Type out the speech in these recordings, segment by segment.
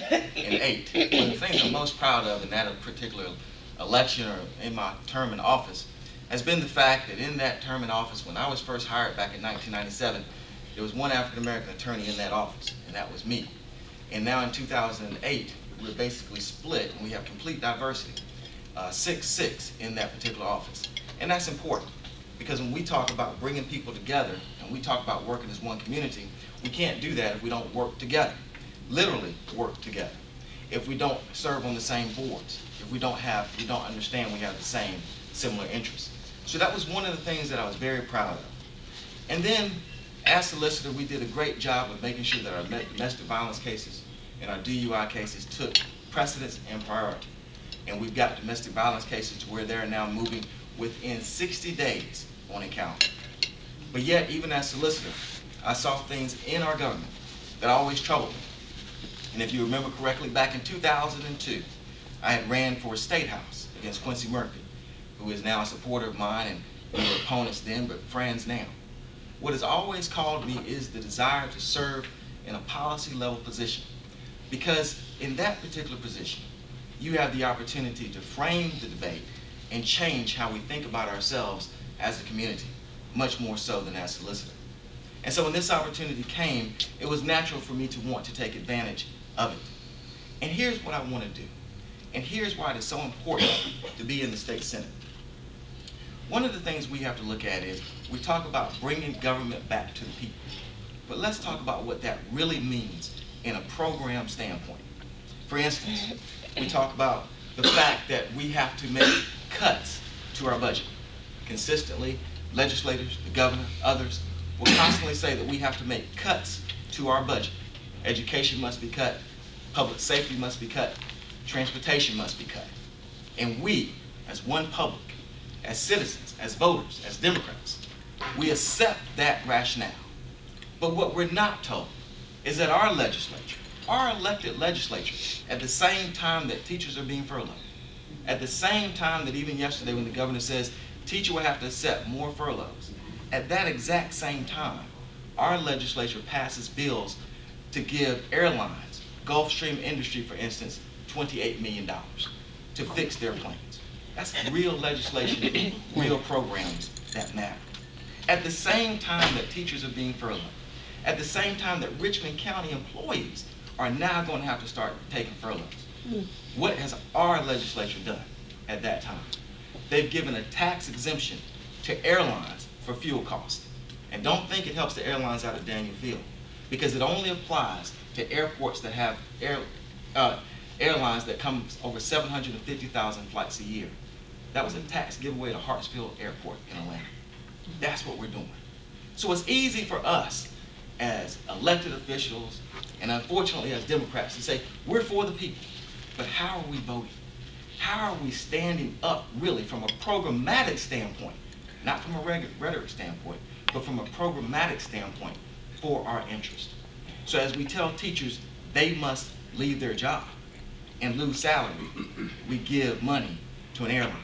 2008. One of the things I'm most proud of in that particular election or in my term in office has been the fact that in that term in office, when I was first hired back in 1997, there was one African American attorney in that office, and that was me. And now in 2008, we're basically split, and we have complete diversity, 6-6 in that particular office. And that's important, because when we talk about bringing people together, and we talk about working as one community, we can't do that if we don't work together, literally work together. If we don't serve on the same boards, if we don't understand we have the same similar interests. So that was one of the things that I was very proud of. And then, as solicitor, we did a great job of making sure that our domestic violence cases and our DUI cases took precedence and priority. And we've got domestic violence cases to where they're now moving within 60 days on a calendar. But yet, even as solicitor, I saw things in our government that always troubled me. And if you remember correctly, back in 2002, I had ran for a state house against Quincy Murphy, who is now a supporter of mine, and we were opponents then, but friends now. What has always called me is the desire to serve in a policy level position. Because in that particular position, you have the opportunity to frame the debate and change how we think about ourselves as a community, much more so than as solicitor. And so when this opportunity came, it was natural for me to want to take advantage of it. And here's what I want to do. And here's why it is so important to be in the state Senate. One of the things we have to look at is we talk about bringing government back to the people. But let's talk about what that really means in a program standpoint. For instance, we talk about the fact that we have to make cuts to our budget. Consistently, legislators, the governor, others will constantly say that we have to make cuts to our budget. Education must be cut, public safety must be cut, transportation must be cut. And we, as one public, as citizens, as voters, as Democrats, we accept that rationale. But what we're not told is that our legislature, our elected legislature, at the same time that teachers are being furloughed, at the same time that even yesterday when the governor says teacher will have to accept more furloughs, at that exact same time, our legislature passes bills to give airlines, Gulfstream Industry for instance, $28 million to fix their planes. That's real legislation, real programs that matter. At the same time that teachers are being furloughed, at the same time that Richmond County employees are now going to have to start taking furloughs. What has our legislature done at that time? They've given a tax exemption to airlines for fuel costs. And don't think it helps the airlines out of Daniel Field, because it only applies to airports that have airlines that come over 750,000 flights a year. That was a tax giveaway to Hartsfield Airport in Atlanta. That's what we're doing. So it's easy for us as elected officials, and unfortunately as Democrats, to say, we're for the people. But how are we voting? How are we standing up really from a programmatic standpoint, not from a rhetoric standpoint, but from a programmatic standpoint for our interest? So as we tell teachers they must leave their job and lose salary, we give money to an airline.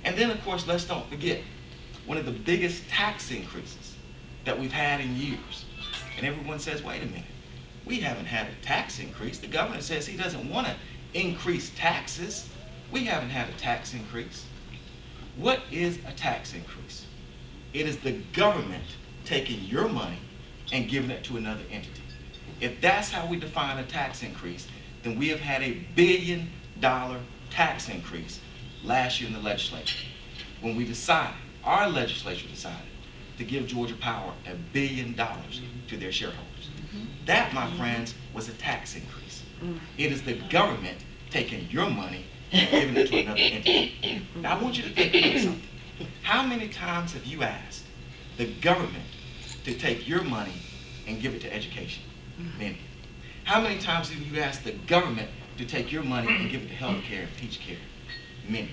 And then of course, let's don't forget, one of the biggest tax increases that we've had in years. And everyone says, wait a minute, we haven't had a tax increase. The governor says he doesn't want to increase taxes. We haven't had a tax increase. What is a tax increase? It is the government taking your money and giving it to another entity. If that's how we define a tax increase, then we have had a $1 billion tax increase last year in the legislature. When we decided, our legislature decided, to give Georgia Power $1 billion to their shareholders. That, my friends, was a tax increase. It is the government taking your money and giving it to another entity. Now I want you to think about something. How many times have you asked the government to take your money and give it to education? Many. How many times have you asked the government to take your money and give it to health care and teach care? Many.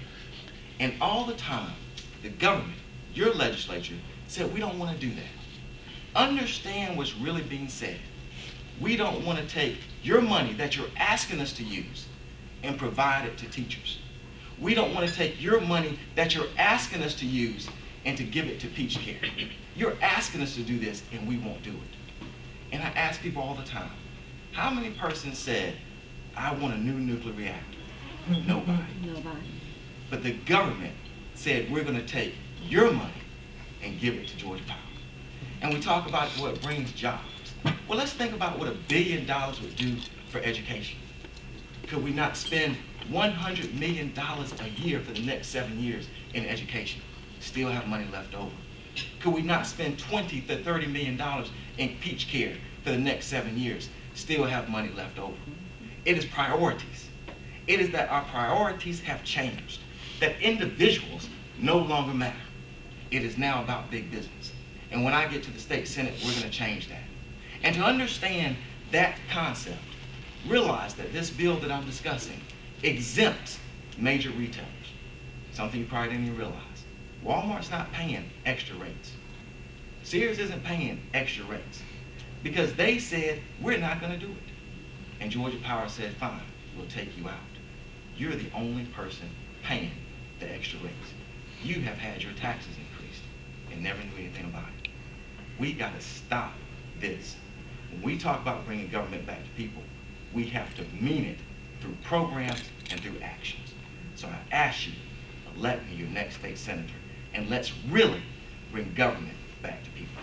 And all the time, the government, your legislature, said we don't want to do that. Understand what's really being said. We don't want to take your money that you're asking us to use and provide it to teachers. We don't want to take your money that you're asking us to use and to give it to peach care. You're asking us to do this and we won't do it. And I ask people all the time, how many persons said I want a new nuclear reactor. Nobody. Nobody. But the government said, we're going to take your money and give it to Georgia Power. And we talk about what brings jobs. Well, let's think about what $1 billion would do for education. Could we not spend $100 million a year for the next 7 years in education? Still have money left over. Could we not spend $20 to $30 million in peach care for the next 7 years? Still have money left over. It is priorities. It is that our priorities have changed, that individuals no longer matter. It is now about big business. And when I get to the state Senate, we're going to change that. And to understand that concept, realize that this bill that I'm discussing exempts major retailers. Something you probably didn't even realize. Walmart's not paying extra rates. Sears isn't paying extra rates because they said, we're not going to do it. And Georgia Power said, fine, we'll take you out. You're the only person paying the extra rates. You have had your taxes increased and never knew anything about it. We got to stop this. When we talk about bringing government back to people, we have to mean it through programs and through actions. So I ask you, elect me your next state senator, and let's really bring government back to people.